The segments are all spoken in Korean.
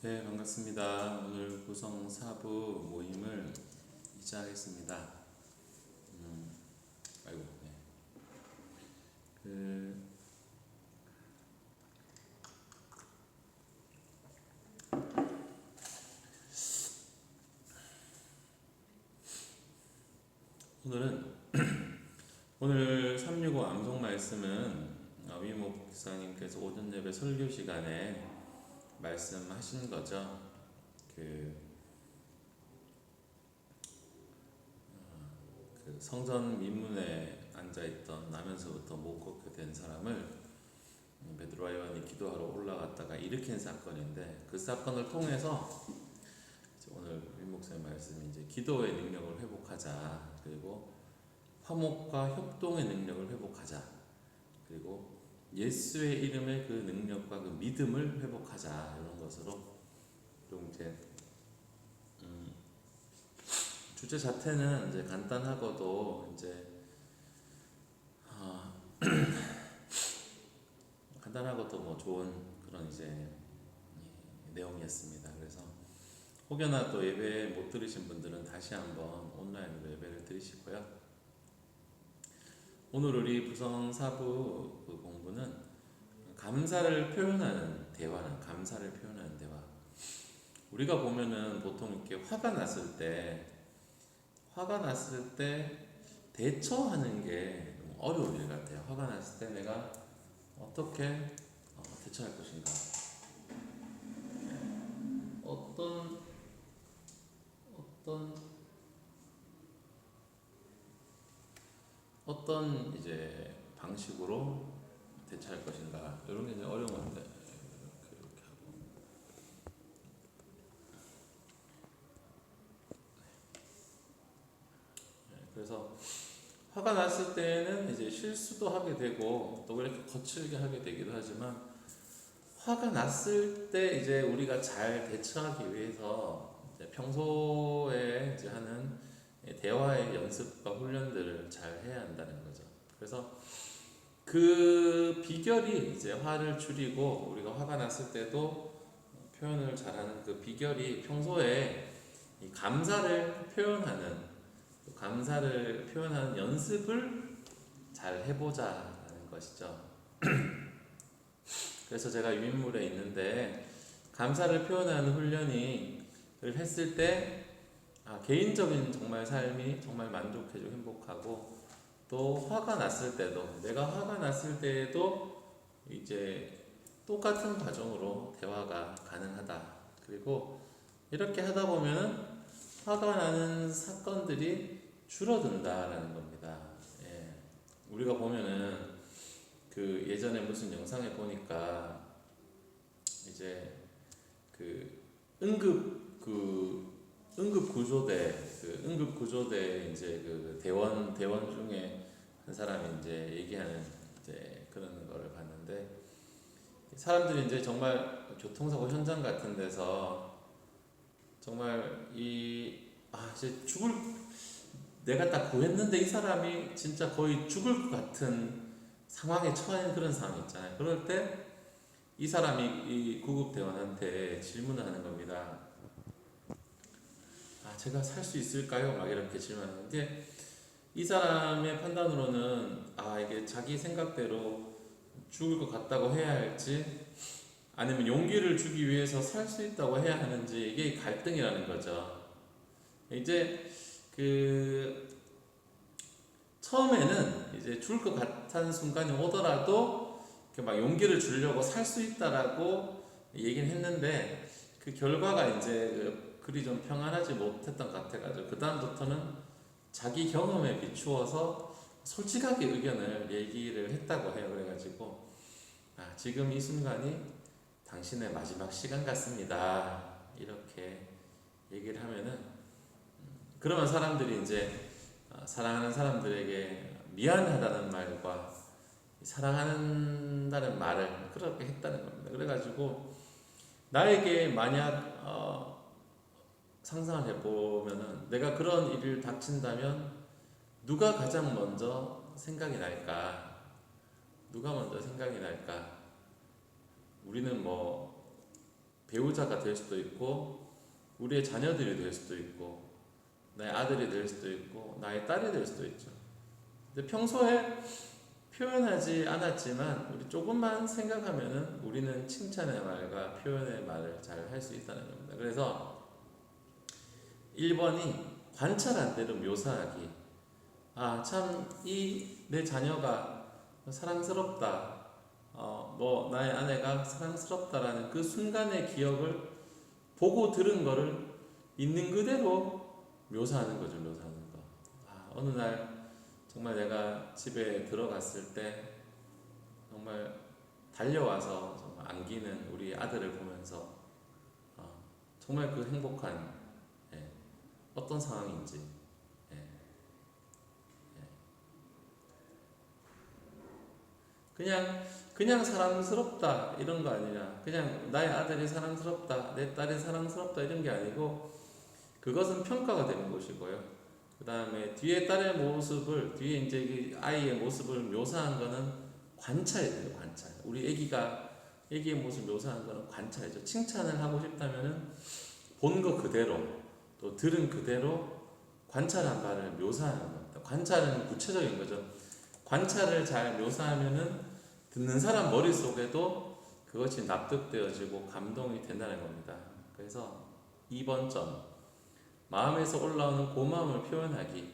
네, 반갑습니다. 오늘 구성 사부 모임을 시작하겠습니다. 아이고, 네. 그, 오늘은 오늘 365 암송 말씀은 위모 목사님께서 오전 예배 설교 시간에 말씀하신 거죠. 그, 그 성전 민문에 앉아있던 나면서부터 못 걷게 된 사람을 베드로 요한이 기도하러 올라갔다가 일으킨 사건인데, 그 사건을 통해서 오늘 윈 목사님 말씀이 이제 기도의 능력을 회복하자, 그리고 화목과 협동의 능력을 회복하자, 그리고 예수의 이름의 그 능력과 그 믿음을 회복하자, 이런 것으로 좀 이제 주제 자체는 이제 간단하고도 이제 어, 간단하고도 뭐 좋은 그런 이제 내용이었습니다. 그래서 혹여나 또 예배 못 들으신 분들은 다시 한번 온라인으로 예배를 드리시고요. 오늘 우리 부성 사부 그 공부는 감사를 표현하는 대화는 감사를 표현하는 대화. 우리가 보면은 보통 이렇게 화가 났을 때 대처하는 게 너무 어려운 일 같아요. 화가 났을 때 내가 어떻게 대처할 것인가? 어떤 어떤 어떤 이제 방식으로 대처할 것인가? 이런 게 이제 어려운 건데 이렇게 하고. 그래서 화가 났을 때는 이제 실수도 하게 되고 또 그렇게 거칠게 하게 되기도 하지만, 화가 났을 때 이제 우리가 잘 대처하기 위해서 이제 평소에 이제 하는 대화의 연습과 훈련들을 잘 해야 한다는 거죠. 그래서 그 비결이 이제 화를 줄이고 우리가 화가 났을 때도 표현을 잘하는 그 비결이 평소에 이 감사를 표현하는 연습을 잘 해보자라는 것이죠. 그래서 제가 유인물에 있는데, 감사를 표현하는 훈련을 했을 때 개인적인 정말 삶이 정말 만족해지고 행복하고, 또 화가 났을 때도 내가 화가 났을 때에도 이제 똑같은 과정으로 대화가 가능하다. 그리고 이렇게 하다 보면은 화가 나는 사건들이 줄어든다라는 겁니다. 예. 우리가 보면은 그 예전에 무슨 영상에 보니까 이제 그 응급 구조대 이제 그 대원 중에 한 사람이 이제 얘기하는 이제 그런 거를 봤는데, 사람들이 이제 정말 교통사고 현장 같은 데서 정말 이제 내가 딱 구했는데 이 사람이 진짜 거의 죽을 것 같은 상황에 처한 그런 상황이 있잖아요. 그럴 때 이 사람이 이 구급대원한테 질문을 하는 겁니다. 제가 살 수 있을까요? 막 이렇게 질문하는데, 이 사람의 판단으로는 이게 자기 생각대로 죽을 것 같다고 해야 할지, 아니면 용기를 주기 위해서 살 수 있다고 해야 하는지, 이게 갈등이라는 거죠. 이제 그 처음에는 이제 죽을 것 같은 순간이 오더라도 막 용기를 주려고 살 수 있다라고 얘기는 했는데, 그 결과가 이제 그리 좀 평안하지 못했던 것 같아가지고 그 다음부터는 자기 경험에 비추어서 솔직하게 의견을 얘기를 했다고 해요. 그래가지고 지금 이 순간이 당신의 마지막 시간 같습니다, 이렇게 얘기를 하면은, 그러면 사람들이 이제 사랑하는 사람들에게 미안하다는 말과 사랑한다는 말을 그렇게 했다는 겁니다. 그래가지고 나에게 만약 상상을 해보면은, 내가 그런 일을 닥친다면 누가 가장 먼저 생각이 날까? 누가 먼저 생각이 날까? 우리는 뭐 배우자가 될 수도 있고 우리의 자녀들이 될 수도 있고 나의 아들이 될 수도 있고 나의 딸이 될 수도 있죠. 근데 평소에 표현하지 않았지만 우리 조금만 생각하면은 우리는 칭찬의 말과 표현의 말을 잘 할 수 있다는 겁니다. 그래서 1번이 관찰한 대로 묘사하기. 아, 참 이 내 자녀가 사랑스럽다. 뭐 나의 아내가 사랑스럽다라는 그 순간의 기억을 보고 들은 거를 있는 그대로 묘사하는 거죠. 묘사하는 거. 아, 어느 날 정말 내가 집에 들어갔을 때 정말 달려와서 정말 안기는 우리 아들을 보면서 정말 그 행복한 어떤 상황인지 예, 그냥 사랑스럽다 이런 거 아니라 그냥 나의 아들이 사랑스럽다 내 딸이 사랑스럽다 이런 게 아니고 그것은 평가가 되는 것이고요. 그 다음에 뒤에 딸의 모습을 뒤에 이제 이 아이의 모습을 묘사한 거는 관찰이에요. 관찰. 우리 애기의 모습 묘사한 거는 관찰이죠. 칭찬을 하고 싶다면은 본 거 그대로 또 들은 그대로 관찰한 바를 묘사하는 겁니다. 관찰은 구체적인 거죠. 관찰을 잘 묘사하면은 듣는 사람 머릿속에도 그것이 납득되어지고 감동이 된다는 겁니다. 그래서 2번 점 마음에서 올라오는 고마움을 표현하기.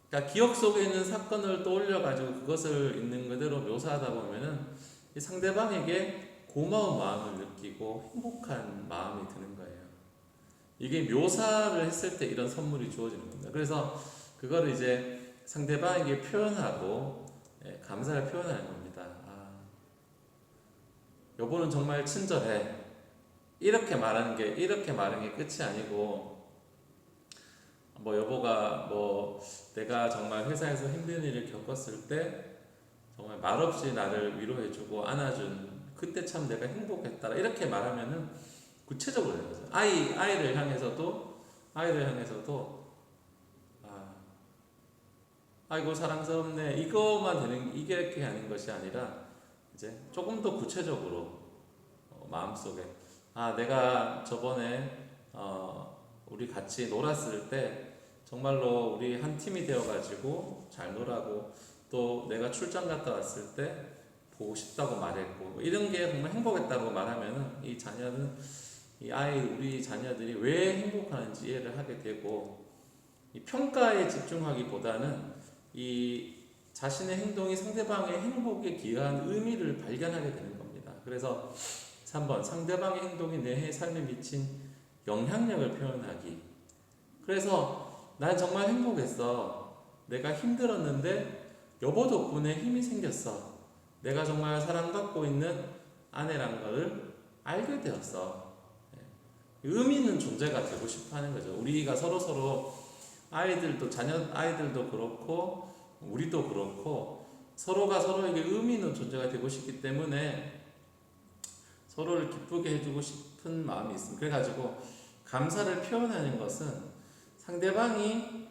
그러니까 기억 속에 있는 사건을 떠올려 가지고 그것을 있는 그대로 묘사하다 보면은 이 상대방에게 고마운 마음을 느끼고 행복한 마음이 드는 거예요. 이게 묘사를 했을 때 이런 선물이 주어지는 겁니다. 그래서 그거를 이제 상대방에게 표현하고 감사를 표현하는 겁니다. 아, 여보는 정말 친절해. 이렇게 말하는 게 끝이 아니고 뭐 여보가 뭐 내가 정말 회사에서 힘든 일을 겪었을 때 정말 말없이 나를 위로해주고 안아준 그때 참 내가 행복했다 이렇게 말하면은 구체적으로 되는 거죠. 아이를 향해서도 아이고 사랑스럽네 이거만 되는 이게 이렇게 하는 것이 아니라 이제 조금 더 구체적으로 마음속에 내가 저번에 우리 같이 놀았을 때 정말로 우리 한 팀이 되어가지고 잘 놀라고 또 내가 출장 갔다 왔을 때 보고 싶다고 말했고 이런 게 정말 행복했다고 말하면은 우리 자녀들이 왜 행복하는지 이해를 하게 되고 이 평가에 집중하기보다는 이 자신의 행동이 상대방의 행복에 기여한 의미를 발견하게 되는 겁니다. 그래서 3번 상대방의 행동이 내 삶에 미친 영향력을 표현하기. 그래서 난 정말 행복했어. 내가 힘들었는데 여보 덕분에 힘이 생겼어. 내가 정말 사랑받고 있는 아내란 것을 알게 되었어. 의미 있는 존재가 되고 싶어 하는 거죠. 우리가 서로 아이들도 그렇고 우리도 그렇고 서로가 서로에게 의미 있는 존재가 되고 싶기 때문에 서로를 기쁘게 해주고 싶은 마음이 있습니다. 그래가지고 감사를 표현하는 것은 상대방이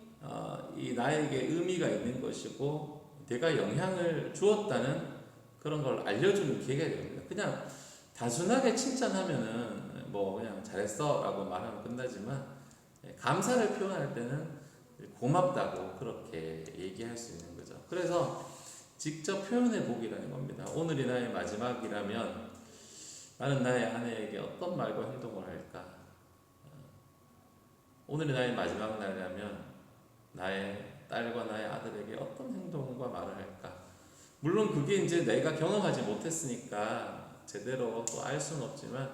이 나에게 의미가 있는 것이고 내가 영향을 주었다는 그런 걸 알려주는 계기가 됩니다. 그냥 단순하게 칭찬하면은 뭐 그냥 잘했어 라고 말하면 끝나지만 감사를 표현할 때는 고맙다고 그렇게 얘기할 수 있는 거죠. 그래서 직접 표현해 보기라는 겁니다. 오늘이 나의 마지막이라면 나는 나의 아내에게 어떤 말과 행동을 할까? 오늘이 나의 마지막 날이라면 나의 딸과 나의 아들에게 어떤 행동과 말을 할까? 물론 그게 이제 내가 경험하지 못했으니까 제대로 또 알 수는 없지만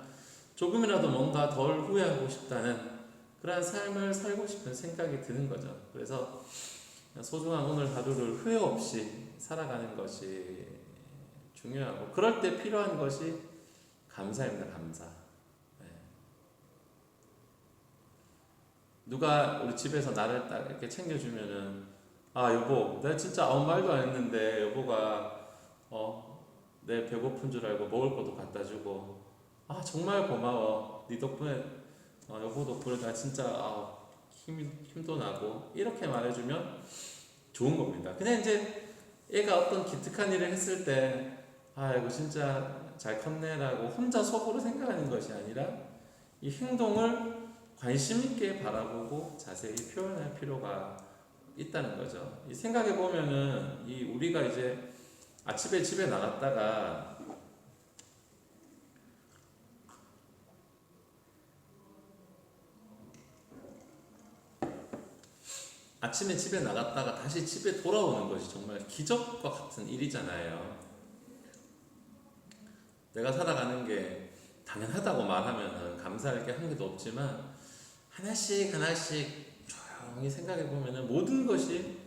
조금이라도 뭔가 덜 후회하고 싶다는 그러한 삶을 살고 싶은 생각이 드는 거죠. 그래서 소중한 오늘 하루를 후회 없이 살아가는 것이 중요하고 그럴 때 필요한 것이 감사입니다. 감사. 누가 우리 집에서 나를 딱 이렇게 챙겨주면은 여보 내가 진짜 아무 말도 안 했는데 여보가 내 배고픈 줄 알고 먹을 것도 갖다 주고 정말 고마워 네 덕분에 여보 덕분에 나 진짜 힘도 나고 이렇게 말해주면 좋은 겁니다. 그냥 이제 애가 어떤 기특한 일을 했을 때 아 이거 진짜 잘 컸네라고 혼자 속으로 생각하는 것이 아니라 이 행동을 관심 있게 바라보고 자세히 표현할 필요가 있다는 거죠. 이 생각해 보면은 이 우리가 이제 아침에 집에 나갔다가 다시 집에 돌아오는 것이 정말 기적과 같은 일이잖아요. 내가 살아가는 게 당연하다고 말하면 감사할 게 한 개도 없지만 하나씩 조용히 생각해 보면 모든 것이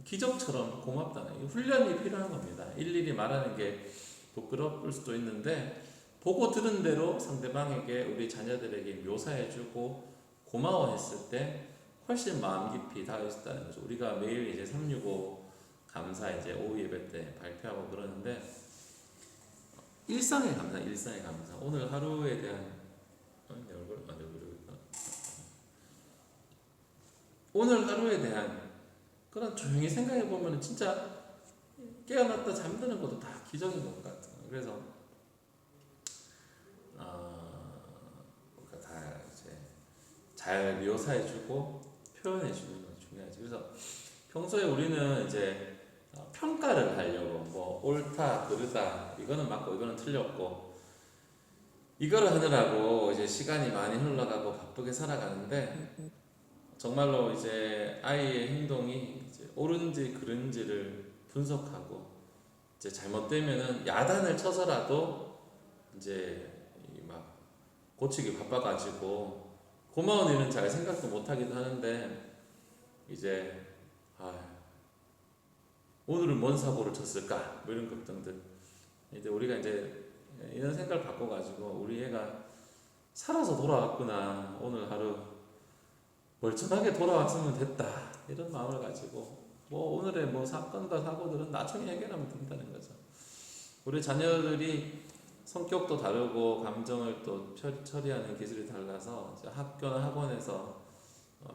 기적처럼 고맙다는 이 훈련이 필요한 겁니다. 일일이 말하는 게 부끄러울 수도 있는데 보고 들은 대로 상대방에게 우리 자녀들에게 묘사해주고 고마워했을 때 훨씬 마음 깊이 닿아있다는 거죠. 우리가 매일 이제 365 감사 이제 오후 예배 때 발표하고 그러는데 일상의 감사. 오늘 하루에 대한 내 얼굴 오늘 하루에 대한 그런 조용히 생각해 보면 진짜 깨어났다 잠드는 것도 다 기적인 것 같아요. 그래서 그러니까 다 이제 잘 묘사해주고 표현해주는 건 중요하지. 그래서 평소에 우리는 이제 평가를 하려고 뭐 옳다 그르다 이거는 맞고 이거는 틀렸고 이거를 하느라고 이제 시간이 많이 흘러가고 바쁘게 살아가는데 정말로 이제 아이의 행동이 이제 옳은지 그른지를 분석하고 이제 잘못되면은 야단을 쳐서라도 이제 막 고치기 바빠가지고 고마운 일은 잘 생각도 못하기도 하는데 이제 오늘은 뭔 사고를 쳤을까 뭐 이런 걱정들 이제 우리가 이제 이런 생각을 바꿔가지고 우리 애가 살아서 돌아왔구나 오늘 하루 멀쩡하게 돌아왔으면 됐다 이런 마음을 가지고 뭐 오늘의 뭐 사건과 사고들은 나중에 해결하면 된다는 거죠. 우리 자녀들이 성격도 다르고 감정을 또 처리하는 기술이 달라서 학교나 학원에서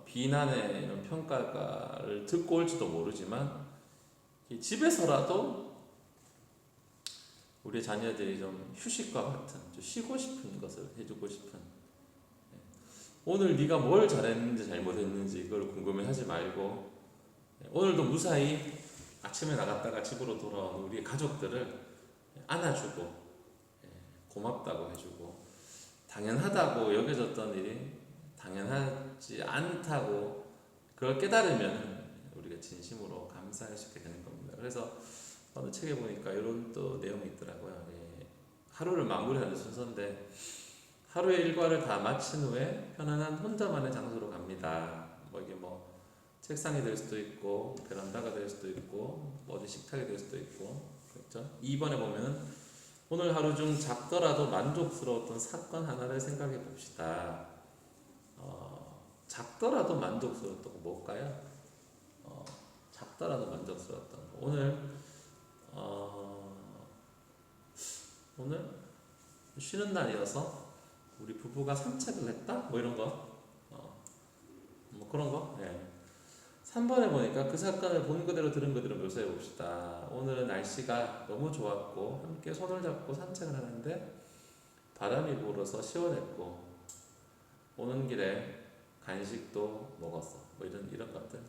비난의 이런 평가를 듣고 올지도 모르지만 집에서라도 우리 자녀들이 좀 휴식과 같은 좀 쉬고 싶은 것을 해주고 싶은 오늘 네가 뭘 잘했는지 잘못했는지 이걸 궁금해하지 말고 오늘도 무사히 아침에 나갔다가 집으로 돌아온 우리 가족들을 안아주고 고맙다고 해주고 당연하다고 여겨졌던 일이 당연하지 않다고 그걸 깨달으면 우리가 진심으로 감사할 수 있게 되는 겁니다. 그래서 어느 책에 보니까 이런 또 내용이 있더라고요. 하루를 마무리하는 순서인데 하루의 일과를 다 마친 후에 편안한 혼자만의 장소로 갑니다. 뭐 이게 뭐 책상이 될 수도 있고 베란다가 될 수도 있고 어디 식탁이 될 수도 있고 그렇죠? 2번에 보면 오늘 하루 중 작더라도 만족스러웠던 사건 하나를 생각해 봅시다. 작더라도 만족스러웠던 거 뭘까요? 작더라도 만족스러웠던 거 오늘 쉬는 날이어서 우리 부부가 산책을 했다? 뭐 이런 거 뭐 그런 거? 3번에 보니까 그 사건을 본 그대로 들은 그대로 묘사해 봅시다. 오늘은 날씨가 너무 좋았고 함께 손을 잡고 산책을 하는데 바람이 불어서 시원했고 오는 길에 간식도 먹었어. 뭐 이런 것들.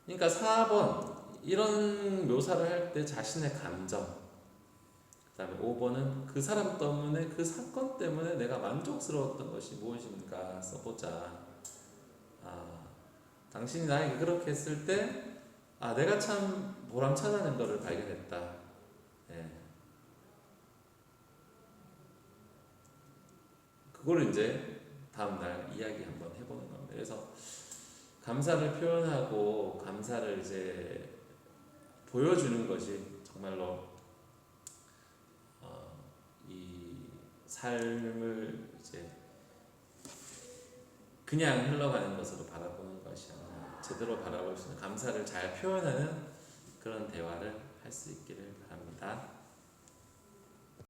그러니까 4번 이런 묘사를 할 때 자신의 감정 그 다음에 5번은 그 사람 때문에 그 사건 때문에 내가 만족스러웠던 것이 무엇인가 써보자. 당신이 나에게 그렇게 했을 때 내가 참 보람차다는 것을 발견했다. 그걸 이제 다음날 이야기 한번 해보는 겁니다. 그래서 감사를 표현하고 감사를 이제 보여주는 것이 정말로 이 삶을 이제 그냥 흘러가는 것으로 바라보는 것이 아니라 제대로 바라볼 수 있는 감사를 잘 표현하는 그런 대화를 할 수 있기를 바랍니다.